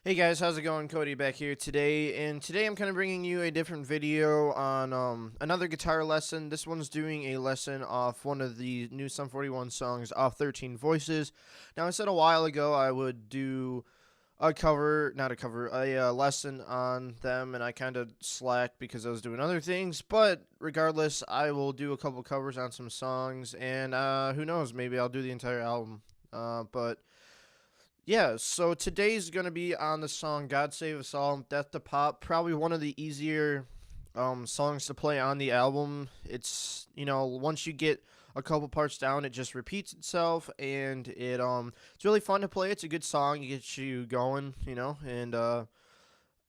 Hey guys, how's it going? Cody back here today, and today I'm kind of bringing you a different video on another guitar lesson. This one's doing a lesson off one of the new Sum 41 songs off 13 Voices. Now, I said a while ago I would do a lesson on them, and I kind of slacked because I was doing other things, but regardless, I will do a couple covers on some songs, and who knows, maybe I'll do the entire album, but yeah, so today's going to be on the song God Save Us All, Death to Pop. Probably one of the easier songs to play on the album. It's, once you get a couple parts down, it just repeats itself, and it's really fun to play. It's a good song. It gets you going, and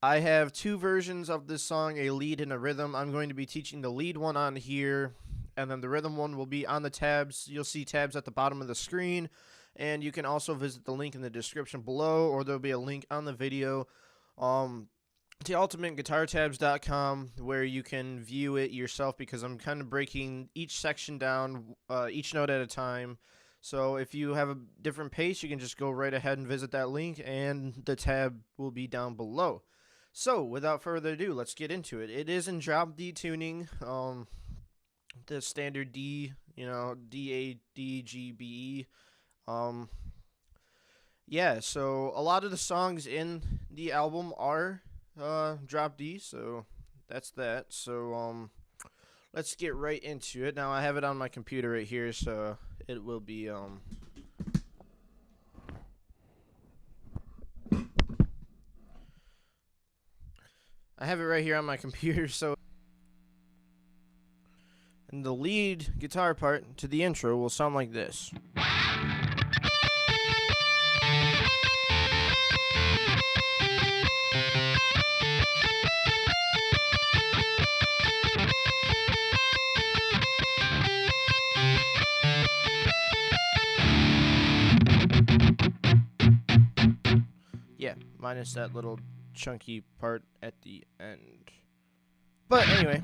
I have two versions of this song, a lead and a rhythm. I'm going to be teaching the lead one on here, and then the rhythm one will be on the tabs. You'll see tabs at the bottom of the screen. And you can also visit the link in the description below, or there'll be a link on the video to ultimateguitartabs.com where you can view it yourself, because I'm kind of breaking each section down, each note at a time. So if you have a different pace, you can just go right ahead and visit that link, and the tab will be down below. So without further ado, let's get into it. It is in drop D tuning, the standard D, D, A, D, G, B, E. Yeah, so a lot of the songs in the album are drop D, so that's that. So let's get right into it. Now I have it on my computer right here, so it will be I have it right here on my computer, so and the lead guitar part to the intro will sound like this. Yeah, minus that little chunky part at the end. But anyway,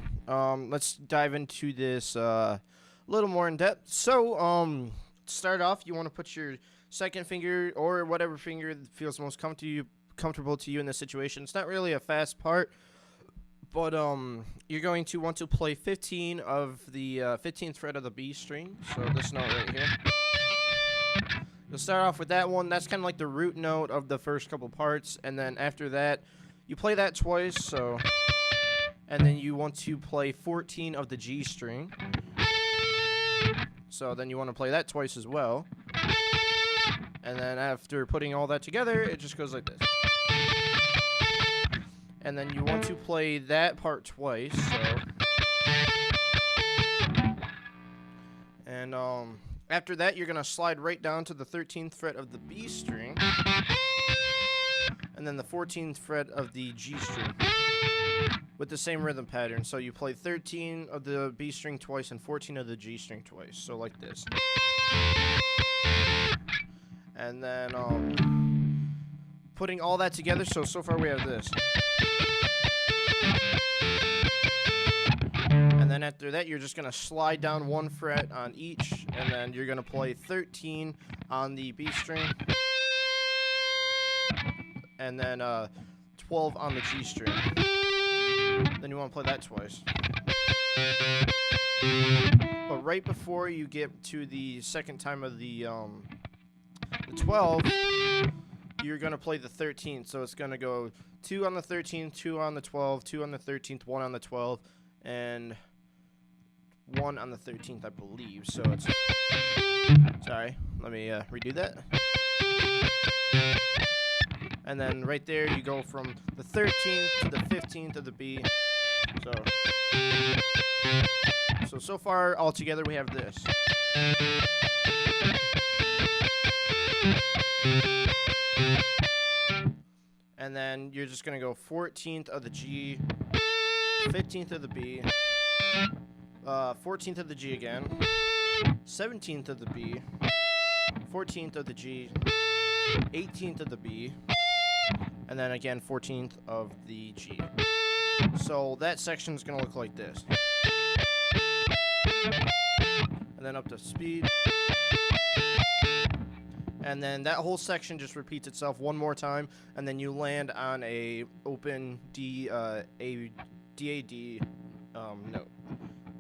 let's dive into this a little more in depth. So, to start off, you want to put your second finger or whatever finger feels most comfortable to you in this situation. It's not really a fast part, but you're going to want to play 15 of the 15th fret of the B string. So this note right here. You'll start off with that one. That's kind of like the root note of the first couple parts, and then after that, you play that twice. So, and then you want to play 14 of the G string. So then you want to play that twice as well. And then after putting all that together, it just goes like this. And then you want to play that part twice. So, and after that, you're going to slide right down to the 13th fret of the B string, and then the 14th fret of the G string with the same rhythm pattern. So you play 13 of the B string twice and 14 of the G string twice. So like this. And then putting all that together, so far we have this. And then after that, you're just going to slide down one fret on each, and then you're going to play 13 on the B string, and then 12 on the G string. Then you want to play that twice. But right before you get to the second time of the 12, you're going to play the 13th. So it's going to go 2 on the 13th, 2 on the 12, 2 on the 13th, 1 on the 12, and 1 on the 13th, I believe. So it's... Sorry, let me redo that. And then right there, you go from the 13th to the 15th of the B. So far, all together, we have this. And then you're just going to go 14th of the G, 15th of the B, 14th of the G again, 17th of the B, 14th of the G, 18th of the B, and then again 14th of the G. So that section is going to look like this. And then up to speed. And then that whole section just repeats itself one more time, and then you land on a open a DAD note,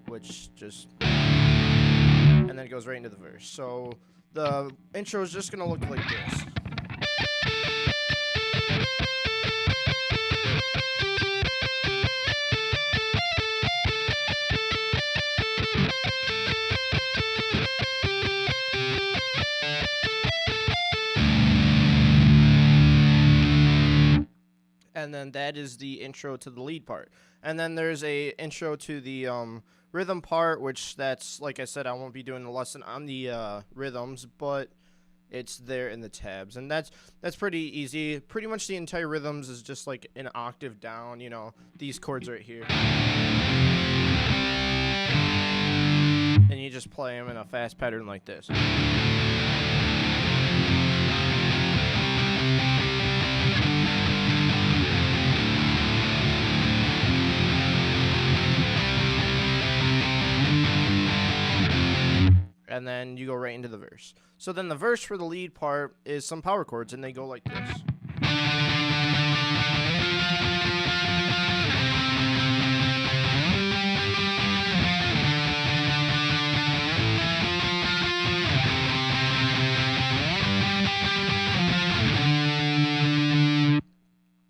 which just, and then it goes right into the verse. So the intro is just gonna look like this. And then that is the intro to the lead part. And then there's a intro to the rhythm part, which that's, like I said, I won't be doing the lesson on the rhythms, but it's there in the tabs. And that's pretty easy. Pretty much the entire rhythms is just like an octave down, you know, these chords right here. And you just play them in a fast pattern like this. And then you go right into the verse. So then the verse for the lead part is some power chords, and they go like this.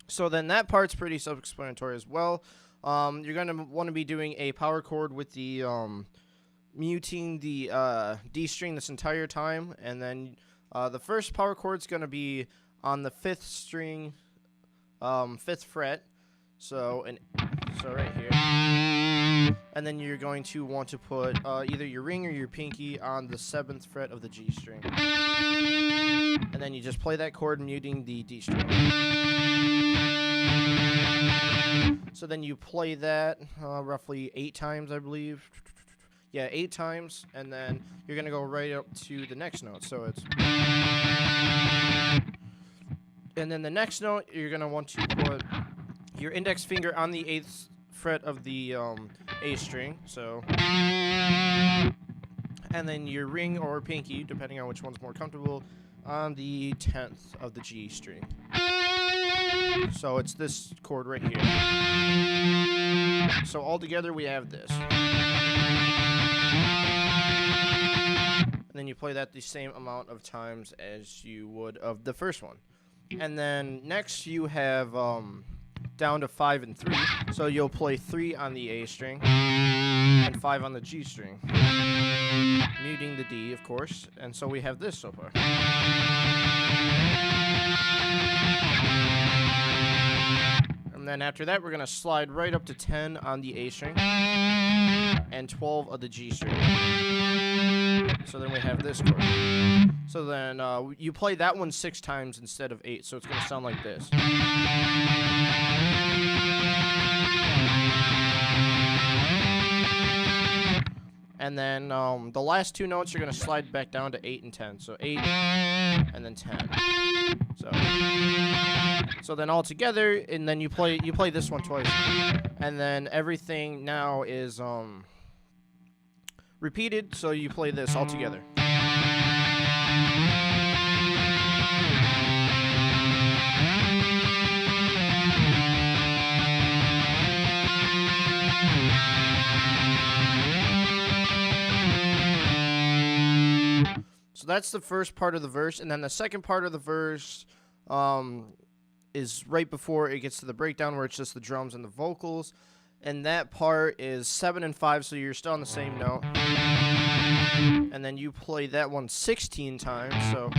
So then that part's pretty self-explanatory as well. You're going to want to be doing a power chord with the muting the D string this entire time, and then the first power chord's going to be on the 5th string, 5th fret, so right here, and then you're going to want to put either your ring or your pinky on the 7th fret of the G string, and then you just play that chord muting the D string. So then you play that roughly 8 times, I believe. Yeah, 8 times, and then you're going to go right up to the next note. So it's... And then the next note, you're going to want to put your index finger on the 8th fret of the A string. So... And then your ring or pinky, depending on which one's more comfortable, on the 10th of the G string. So it's this chord right here. So all together we have this. And then you play that the same amount of times as you would of the first one. And then next you have down to 5 and 3. So you'll play 3 on the A string and 5 on the G string, muting the D, of course. And so we have this so far. And then after that, we're going to slide right up to 10 on the A string and 12 of the G string. So then we have this chord. So then you play that one 6 times instead of 8, so it's going to sound like this. And then the last 2 notes you're going to slide back down to 8 and 10. So 8 and then 10. So then all together, and then you play this one twice. And then everything now is repeated, so you play this all together. So that's the first part of the verse, and then the second part of the verse is right before it gets to the breakdown, where it's just the drums and the vocals, and that part is 7 and 5, so you're still on the same note, and then you play that one 16 times, so,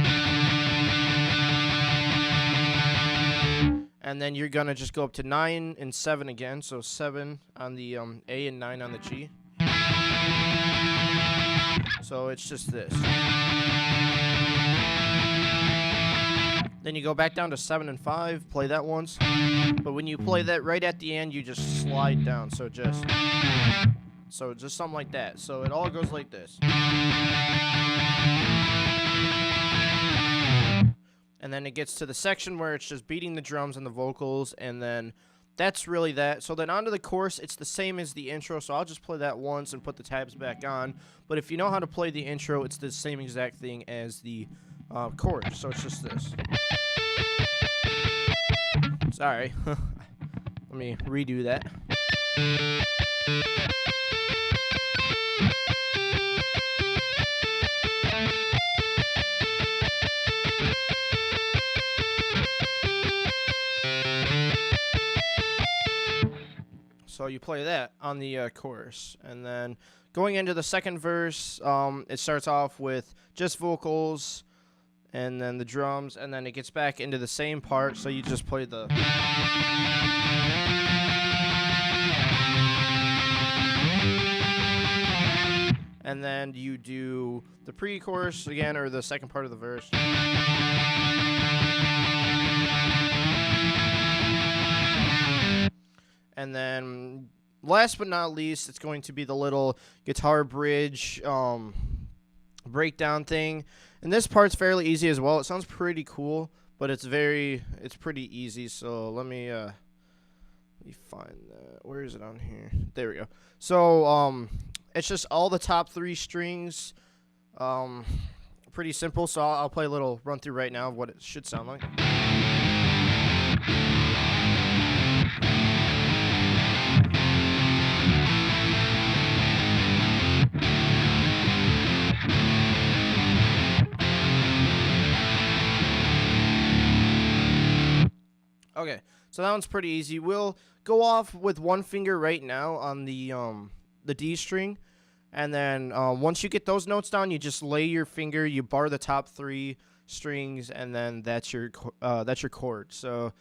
and then you're gonna just go up to 9 and 7 again, so 7 on the A and 9 on the G. So it's just this. Then you go back down to 7 and 5, play that once. But when you play that right at the end, you just slide down. So just something like that. So it all goes like this. And then it gets to the section where it's just beating the drums and the vocals, and then that's really that. So then onto the chorus, it's the same as the intro, so I'll just play that once and put the tabs back on. But if you know how to play the intro, it's the same exact thing as the chord. So it's just this. Sorry. Let me redo that. So you play that on the chorus, and then going into the second verse, it starts off with just vocals, and then the drums, and then it gets back into the same part. So you just play the. And then you do the pre-chorus again, or the second part of the verse. And then, last but not least, it's going to be the little guitar bridge breakdown thing. And this part's fairly easy as well. It sounds pretty cool, but it's pretty easy. So let me find that. Where is it on here? There we go. So it's just all the top 3 strings. Pretty simple. So I'll play a little run through right now of what it should sound like. Okay, so that one's pretty easy. We'll go off with one finger right now on the D string, and then once you get those notes down, you just lay your finger, you bar the top 3 strings, and then that's your chord. So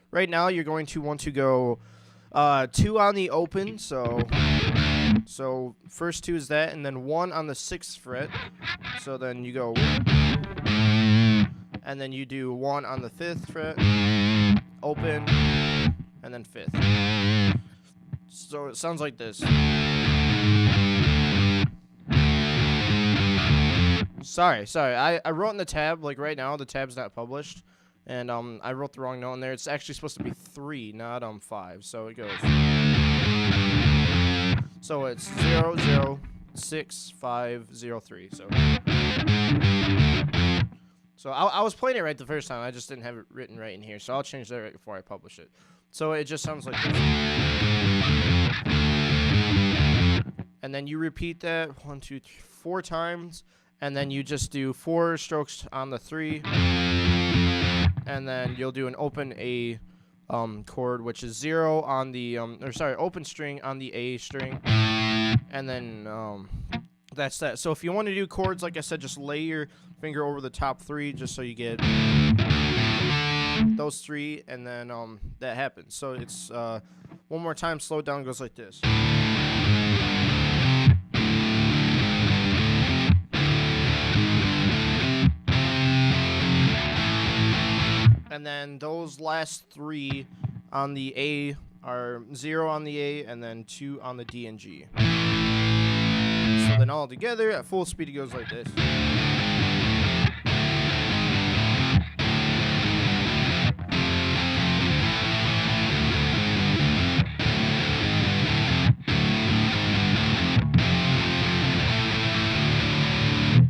right now you're going to want to go 2 on the open, so first 2 is that, and then 1 on the 6th fret. So then you go, and then you do 1 on the 5th fret. Open, and then 5th. So it sounds like this. Sorry. I wrote in the tab, like right now, the tab's not published. And I wrote the wrong note in there. It's actually supposed to be 3, not 5. So it goes. So it's 0, 0, 6, 5, 0, 3. So I was playing it right the first time. I just didn't have it written right in here. So I'll change that right before I publish it. So it just sounds like this. And then you repeat that 1, 2, 3, 4 times. And then you just do 4 strokes on the 3. And then you'll do an open A chord, which is 0 on the, open string on the A string. And then that's that. So if you want to do chords, like I said, just lay your finger over the top 3 just so you get those 3, and then that happens. So it's one more time, slow down, goes like this. And then those last 3 on the A are 0 on the A, and then 2 on the D and G. So then all together at full speed it goes like this.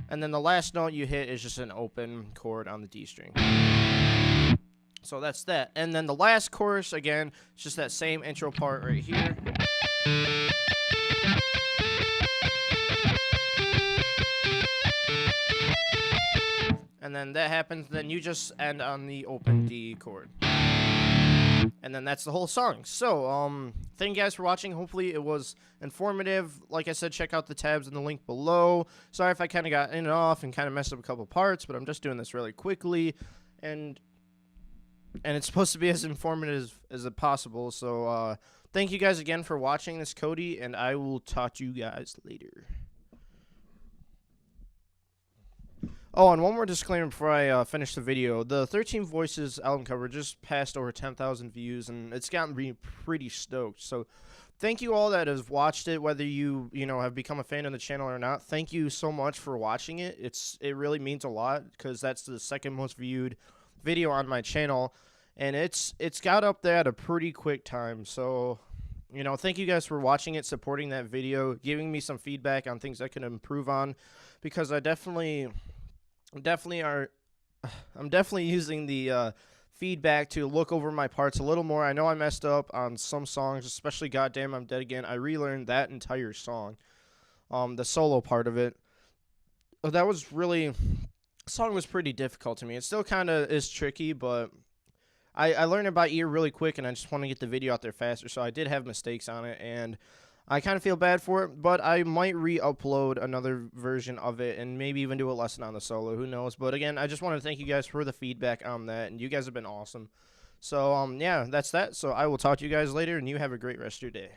And then the last note you hit is just an open chord on the D string. So that's that. And then the last chorus, again, it's just that same intro part right here. And then that happens, then you just end on the open D chord. And then that's the whole song. So, thank you guys for watching. Hopefully it was informative. Like I said, check out the tabs in the link below. Sorry if I kind of got in and off and kind of messed up a couple parts, but I'm just doing this really quickly. And it's supposed to be as informative as possible. So, thank you guys again for watching. This is Cody, and I will talk to you guys later. Oh, and one more disclaimer before I finish the video. The 13 Voices album cover just passed over 10,000 views, and it's gotten me pretty stoked. So thank you all that have watched it, whether you have become a fan of the channel or not. Thank you so much for watching it. It really means a lot, because that's the second most viewed video on my channel, and it's got up there at a pretty quick time. So, thank you guys for watching it, supporting that video, giving me some feedback on things I can improve on, because I definitely I'm definitely using the feedback to look over my parts a little more. I know I messed up on some songs, especially "Goddamn I'm Dead Again." I relearned that entire song, the solo part of it. That was really song was pretty difficult to me. It still kind of is tricky, but I learned it by ear really quick, and I just want to get the video out there faster. So I did have mistakes on it, and I kind of feel bad for it. But I might re-upload another version of it, and maybe even do a lesson on the solo. Who knows? But again, I just want to thank you guys for the feedback on that, and you guys have been awesome. So yeah, that's that. So I will talk to you guys later, and you have a great rest of your day.